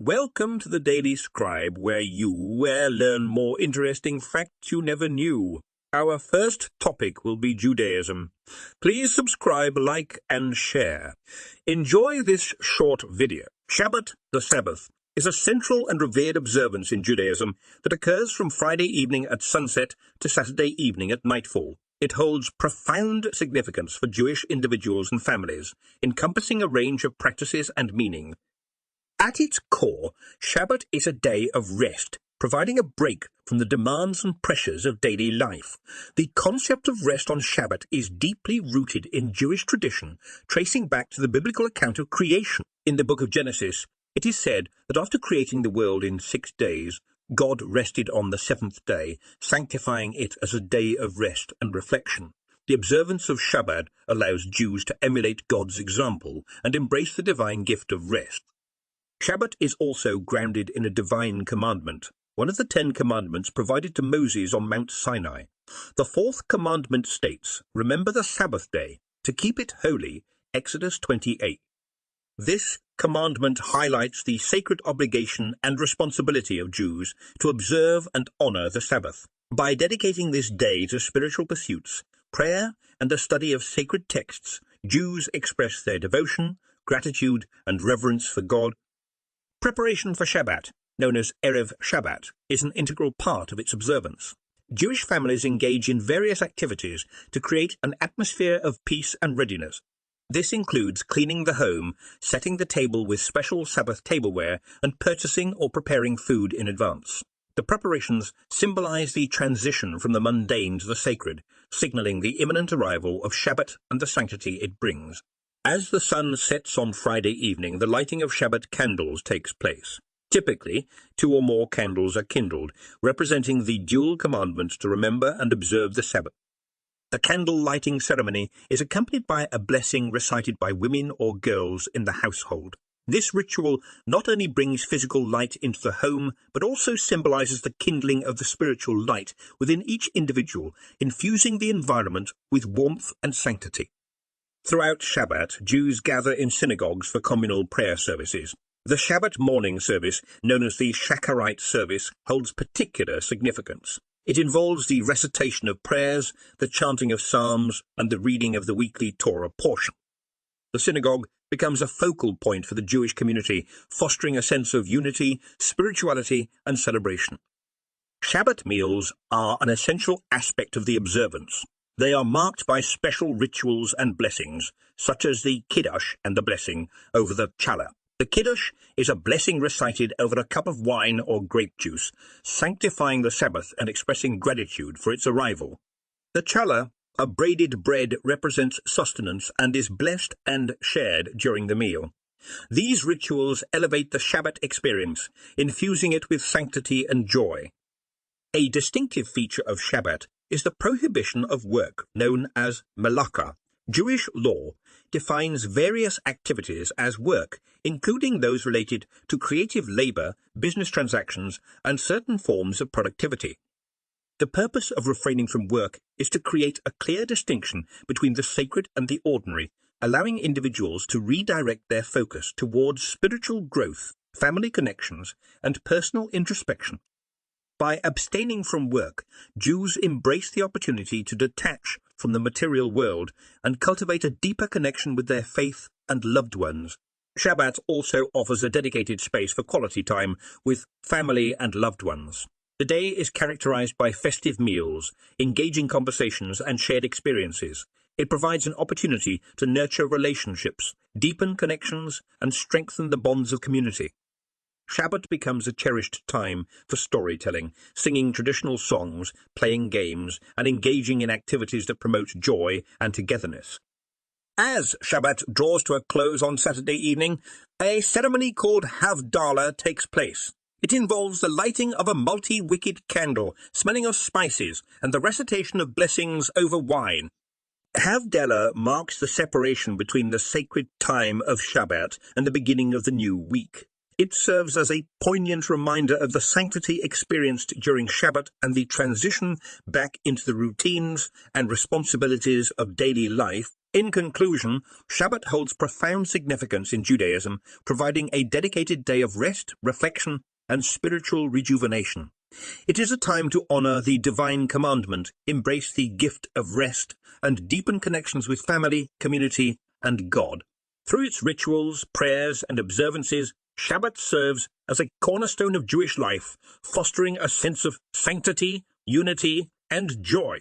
Welcome to the Daily Scribe, where you learn more interesting facts you never knew. Our first topic will be Judaism. Please subscribe, like, and share. Enjoy this short video. Shabbat, the Sabbath, is a central and revered observance in Judaism that occurs from Friday evening at sunset to Saturday evening at nightfall. It holds profound significance for Jewish individuals and families, encompassing a range of practices and meaning. At its core, Shabbat is a day of rest, providing a break from the demands and pressures of daily life. The concept of rest on Shabbat is deeply rooted in Jewish tradition, tracing back to the biblical account of creation. In the book of Genesis, it is said that after creating the world in 6 days, God rested on the seventh day, sanctifying it as a day of rest and reflection. The observance of Shabbat allows Jews to emulate God's example and embrace the divine gift of rest. Shabbat is also grounded in a divine commandment, one of the 10 commandments provided to Moses on Mount Sinai. The fourth commandment states, "Remember the Sabbath day, to keep it holy," Exodus 28. This commandment highlights the sacred obligation and responsibility of Jews to observe and honor the Sabbath. By dedicating this day to spiritual pursuits, prayer, and the study of sacred texts, Jews express their devotion, gratitude, and reverence for God. Preparation for Shabbat, known as Erev Shabbat, is an integral part of its observance. Jewish families engage in various activities to create an atmosphere of peace and readiness. This includes cleaning the home, setting the table with special Sabbath tableware, and purchasing or preparing food in advance. The preparations symbolize the transition from the mundane to the sacred, signaling the imminent arrival of Shabbat and the sanctity it brings. As the sun sets on Friday evening, the lighting of Shabbat candles takes place. Typically, 2 or more candles are kindled, representing the dual commandment to remember and observe the Sabbath. The candle lighting ceremony is accompanied by a blessing recited by women or girls in the household. This ritual not only brings physical light into the home, but also symbolizes the kindling of the spiritual light within each individual, infusing the environment with warmth and sanctity. Throughout Shabbat, Jews gather in synagogues for communal prayer services. The Shabbat morning service, known as the Shacharit service, holds particular significance. It involves the recitation of prayers, the chanting of psalms, and the reading of the weekly Torah portion. The synagogue becomes a focal point for the Jewish community, fostering a sense of unity, spirituality, and celebration. Shabbat meals are an essential aspect of the observance. They are marked by special rituals and blessings, such as the Kiddush and the blessing over the challah. The Kiddush is a blessing recited over a cup of wine or grape juice, sanctifying the Sabbath and expressing gratitude for its arrival. The challah, a braided bread, represents sustenance and is blessed and shared during the meal. These rituals elevate the Shabbat experience, infusing it with sanctity and joy. A distinctive feature of Shabbat is the prohibition of work, known as melaka. Jewish law defines various activities as work, including those related to creative labor, business transactions, and certain forms of productivity. The purpose of refraining from work is to create a clear distinction between the sacred and the ordinary, allowing individuals to redirect their focus towards spiritual growth, family connections, and personal introspection. By abstaining from work, Jews embrace the opportunity to detach from the material world and cultivate a deeper connection with their faith and loved ones. Shabbat also offers a dedicated space for quality time with family and loved ones. The day is characterized by festive meals, engaging conversations, and shared experiences. It provides an opportunity to nurture relationships, deepen connections, and strengthen the bonds of community. Shabbat becomes a cherished time for storytelling, singing traditional songs, playing games, and engaging in activities that promote joy and togetherness. As Shabbat draws to a close on Saturday evening, a ceremony called Havdalah takes place. It involves the lighting of a multi-wicked candle, smelling of spices, and the recitation of blessings over wine. Havdalah marks the separation between the sacred time of Shabbat and the beginning of the new week. It serves as a poignant reminder of the sanctity experienced during Shabbat and the transition back into the routines and responsibilities of daily life. In conclusion, Shabbat holds profound significance in Judaism, providing a dedicated day of rest, reflection, and spiritual rejuvenation. It is a time to honor the divine commandment, embrace the gift of rest, and deepen connections with family, community, and God. Through its rituals, prayers, and observances, Shabbat serves as a cornerstone of Jewish life, fostering a sense of sanctity, unity, and joy.